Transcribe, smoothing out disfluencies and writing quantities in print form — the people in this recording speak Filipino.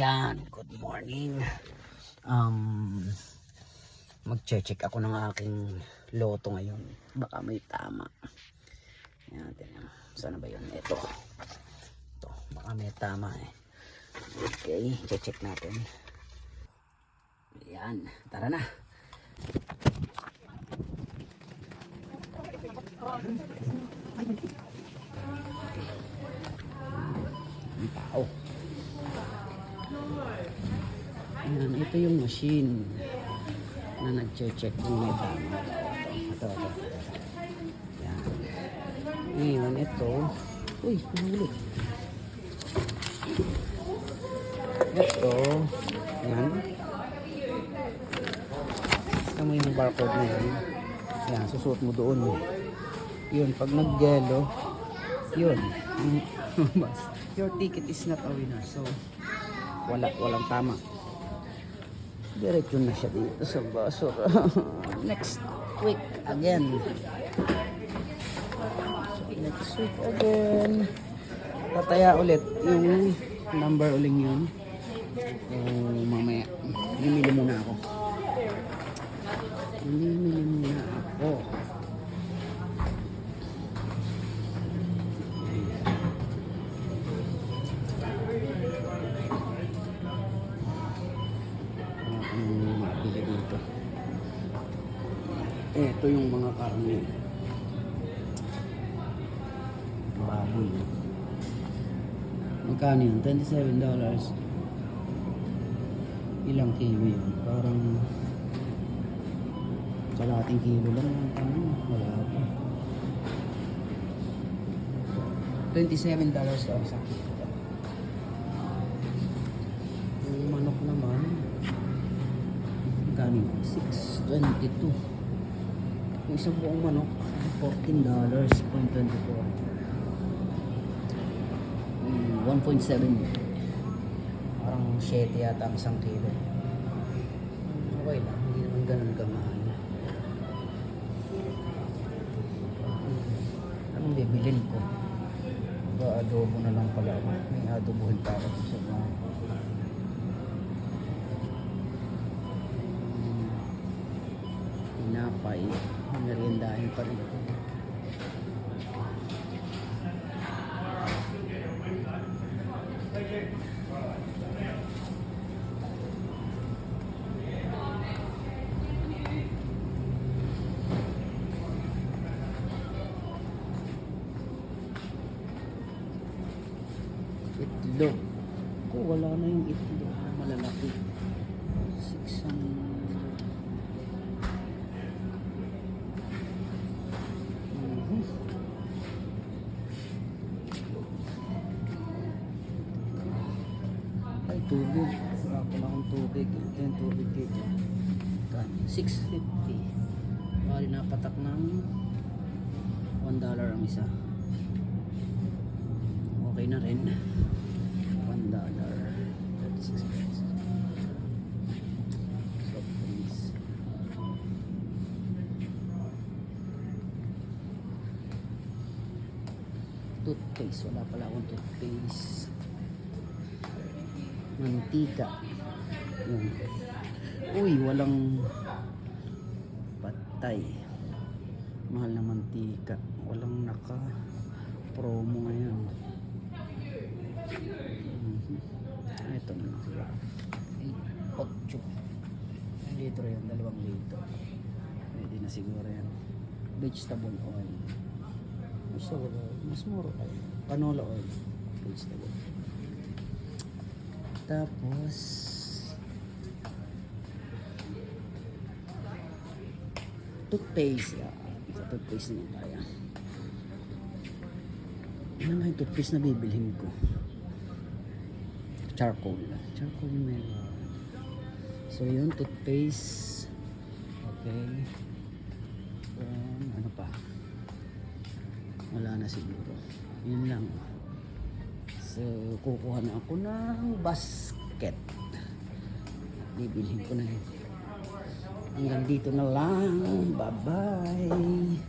Yan, good morning. Mag-check ako ng aking loto ngayon. Baka may tama. Yan, tingnan. Sana ba yun? Ito. Baka may tama eh. Okay, check natin. Yan, tara na. Ang tao. Ayan, ito yung machine na nag-check kung may tama. Ito. Ayan. Ngayon, ito. Uy, nahulog. Ito. Ayan. Basta mo yung barcode na yan. Ayan, susuot mo doon. Yun, pag nag-yellow, yun. Your ticket is not a winner. So, walang tama. Diretso na siya dito sa basura. Next week again. Next week again. Tataya ulit yung number uling yun. Mamaya. Mimili muna ako. Mabili dito. Ito yung mga karne. Baboy. Magkano yun? $27. Ilang kilo yun? Parang kalahating kilo lang. Wala pa. $27 daw sa kilo. Yung manok naman magkano? $6.22. Yung isang buong manok $14.24. 1.7. Parang 7 yata ang isang kilo. Okay lang, hindi naman ganun kamahal. Anong bibilin ko? Ba adobo na lang pala ako. May adobohin pa ako sa mga pinapay. Meriendahin pa rin. Itlog. Wala na yung itlog na malalaki. 600. Ay, tubig. Wala pala akong tubig. Ito yung tubig dito. 650. Bali napatak ng $1 ang isa. Okay na rin. $1. 36 pesos. Soft drinks. Toothpaste. Wala pala akong toothpaste. Mantika. Yun. Uy, walang patay. Mahal na mantika. Walang naka-promo ngayon. Ito na. 8 litro yan. 2 litro. Pwede na siguro yan. Vegetable oil. Vegetable oil. Mas mura kayo. Canola oil. Vegetable. Tapos toothpaste. Sa toothpaste naman tayo. Ano nga yung toothpaste na bibilhin ko? Charcoal meron. So yun, toothpaste. Okay. Ano pa? Wala na siguro. Yun lang. So kukuha na ako ng basket. Bibilhin ko na yun. Hanggang dito na lang. Bye bye.